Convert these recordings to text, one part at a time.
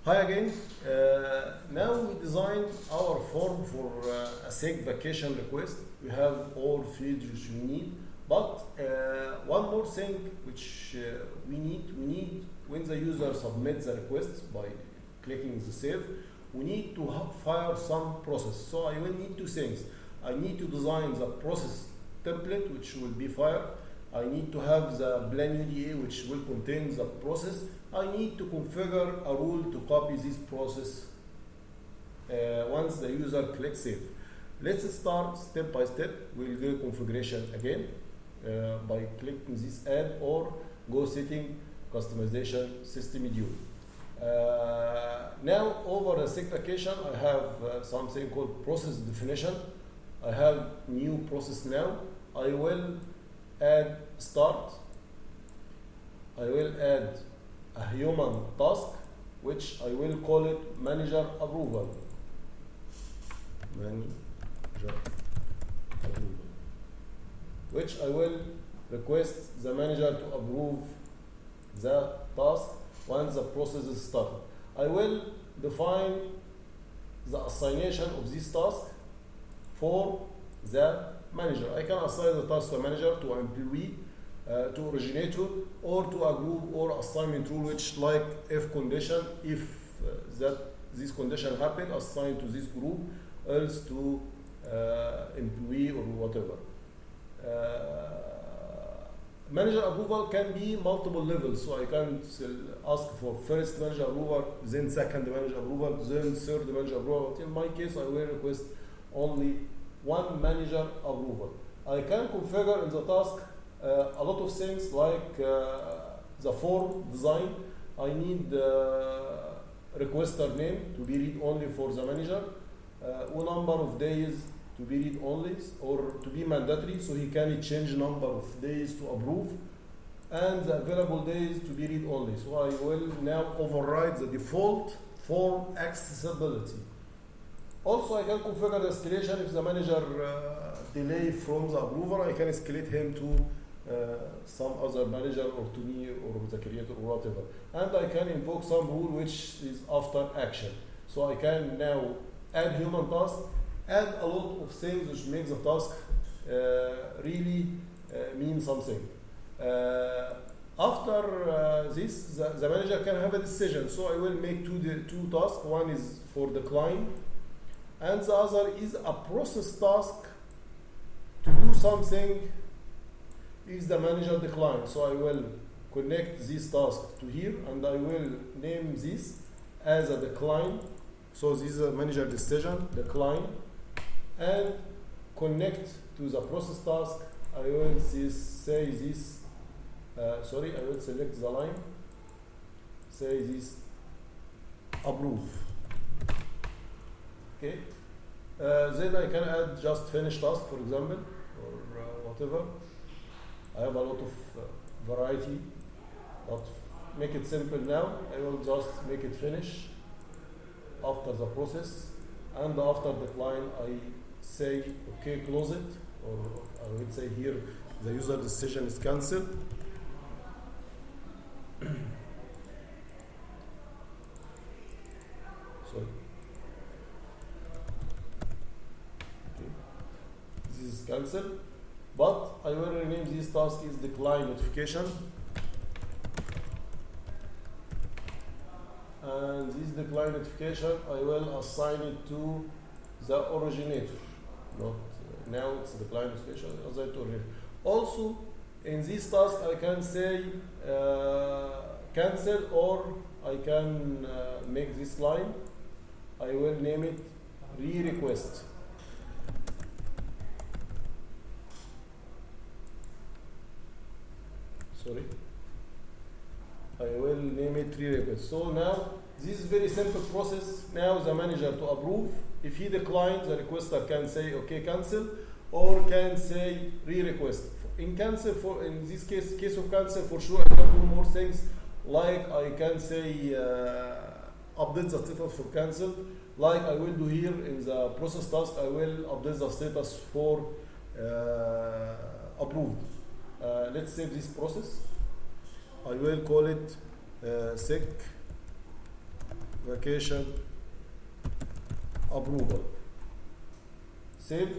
Hi again. Now we designed our form for a sick vacation request. We have all features you need, but one more thing which we need when the user submits the request by clicking the save, we need to fire some process. So I will need two things. I need to design the process template which will be fired. I need to have the plan UDA which will contain the process. I need to configure a rule to copy this process once the user clicks save. Let's start step by step. We'll do configuration again by clicking this add or go setting customization system module. Now over the sick vacation I have something called process definition. I have new process now. I will add start. I will add a human task which I will call it manager approval. Manager approval. Which I will request the manager to approve the task once the process is started. I will define the assignation of this task for the manager. I can assign the task to a manager, to an employee, to originator, or to a group or assignment rule, which like if condition, if this condition happen, assign to this group, else to employee or whatever. Manager approval can be multiple levels, so I can ask for first manager approval, then second manager approval, then third manager approval. In my case, I will request only one manager approval. I can configure in the task a lot of things like the form design. I need requester name to be read only for the manager, number of days to be read only or to be mandatory, so he can change number of days to approve, and the available days to be read only. So I will now override the default form accessibility. Also, I can configure the escalation. If the manager delay from the approval, I can escalate him to some other manager or to me or the creator or whatever. And I can invoke some rule which is after action. So I can now add human task, add a lot of things which make the task really mean something. After this, the manager can have a decision. So I will make two tasks. One is for the client, and the other is a process task to do something if the manager declines. So I will connect this task to here, and I will name this as a decline. So this is a manager decision, decline, and connect to the process task. I will say this, I will select the line, say this approve. Okay. Then I can add just finish task, for example, or whatever. I have a lot of variety, but make it simple now. I will just make it finish after the process, and after decline I say okay, close it, or I will say here the user decision is cancelled. Sorry. Okay. This is cancelled, but I will rename this task is decline notification. And this decline notification, I will assign it to the originator. Not now it's decline notification, assign it to originator. Also, in this task, I can say cancel, or I can make this line. I will name it re-request. Sorry. I will name it re-request. So now this is very simple process. Now the manager to approve. If he declines, the requester can say okay, cancel, or can say re-request. In cancel, in this case of cancel, for sure I can do more things, like I can say update the status for cancel, like I will do here in the process task. I will update the status for approved. Let's save this process. I will call it sick vacation approval. Save.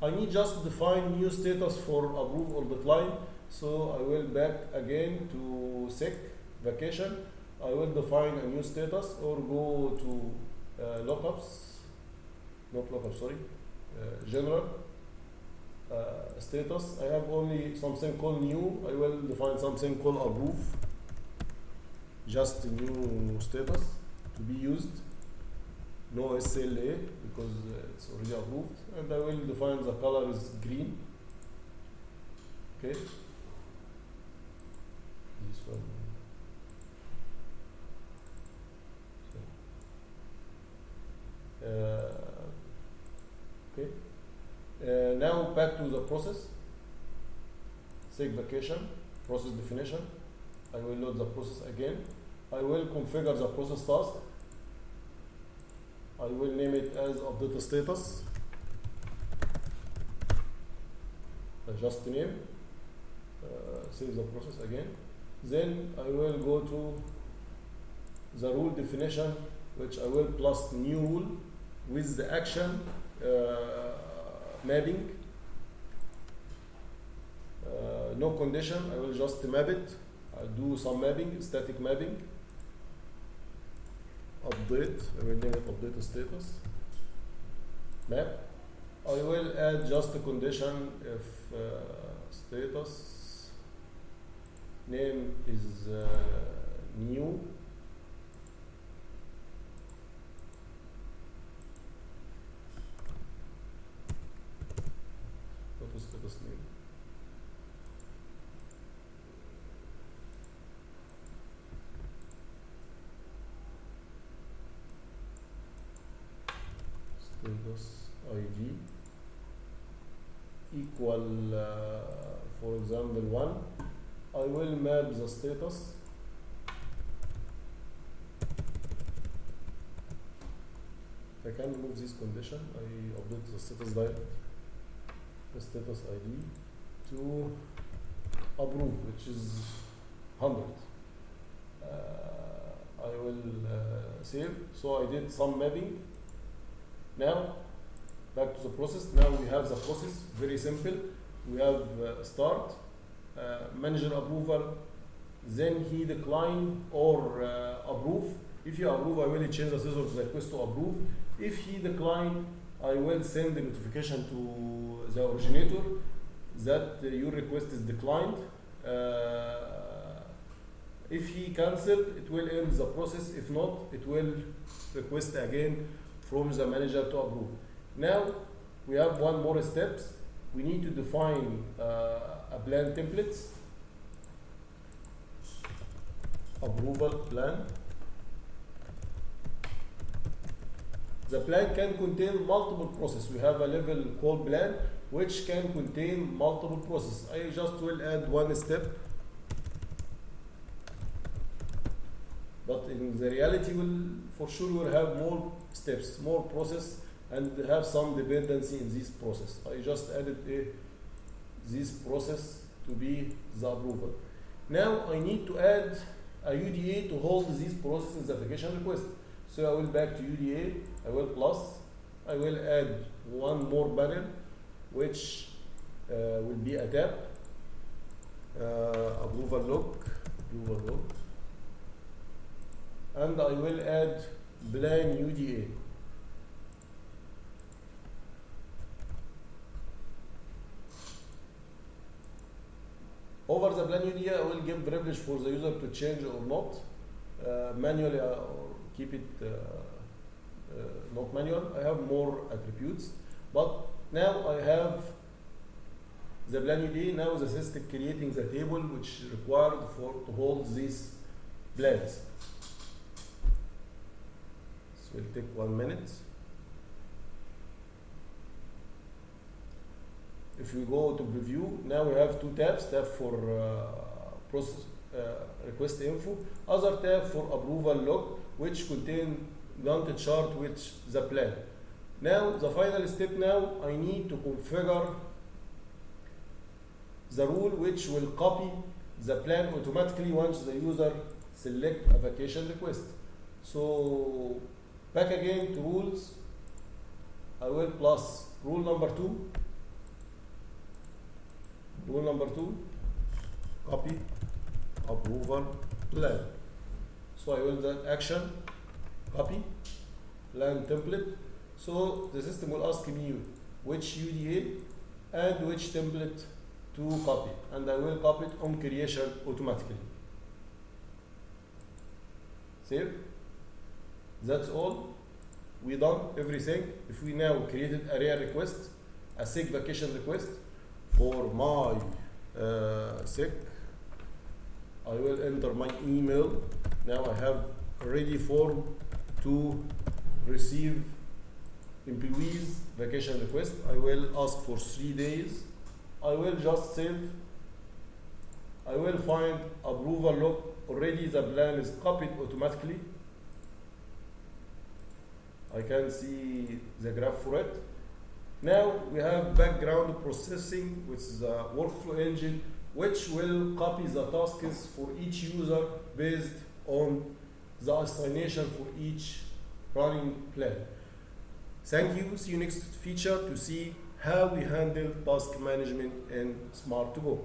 I need just define new status for approve or decline. So I will back again to sick vacation. I will define a new status or go to lookups, not lookup, sorry, general status. I have only something called new. I will define something called approve, just a new status to be used. No SLA because it's already approved, and I will define the color is green. Okay. This one. Okay. Now back to the process. Take vacation, process definition. I will load the process again. I will configure the process task. I will name it as update status. Just name. Save the process again. Then I will go to the rule definition, which I will plus new rule with the action mapping. No condition, I will just map it. I'll do some mapping, static mapping. Update, I will name it update status. Map. I will add just a condition if status name is new. What is status name? Status ID equal, for example, 1. I will map the status. I can remove this condition. I update the status direct, the status ID to approve, which is 100. I will save. So I did some mapping. Now back to the process. Now we have the process, very simple. We have start, manager approval, then he decline or approve. If you approve, I will change the status of the request to approve. If he decline, I will send the notification to the originator that your request is declined. If he cancel, it will end the process. If not, it will request again from the manager to approve. Now we have one more steps. We need to define a plan templates, approval plan. The plan can contain multiple processes. We have a level called plan which can contain multiple processes. I just will add one step, but in the reality for sure will have more steps, more process, and have some dependency in this process. I just added this process to be the approval. Now I need to add a UDA to hold this process in the application request. So I will back to UDA, I will plus, I will add one more panel which will be a tab, approval log, and I will add plan UDA. Over the plan UDA, I will give privilege for the user to change or not, manually or keep it not manual. I have more attributes, but now I have the plan UDA. Now the system creating the table which is required to hold these plans. This will take 1 minute. If we go to preview, now we have two tabs, tab for process request info, other tab for approval log, which contain Gantt chart which the plan. Now the final step, now I need to configure the rule which will copy the plan automatically once the user select a vacation request. So back again to rules. I will plus rule number 2. Rule number 2, copy approval plan. So I will that action, copy plan template. So the system will ask me which UDA and which template to copy, and I will copy it on creation automatically. Save. That's all. We done everything. If we now created area request, a sick vacation request for my sick, I will enter my email. Now I have ready form to receive employees vacation request. I will ask for 3 days. I will just save. I will find approval log. Already the plan is copied automatically. I can see the graph for it. Now we have background processing, which is a workflow engine, which will copy the tasks for each user based on the assignation for each running plan. Thank you. See you next feature to see how we handle task management in Smart2Go.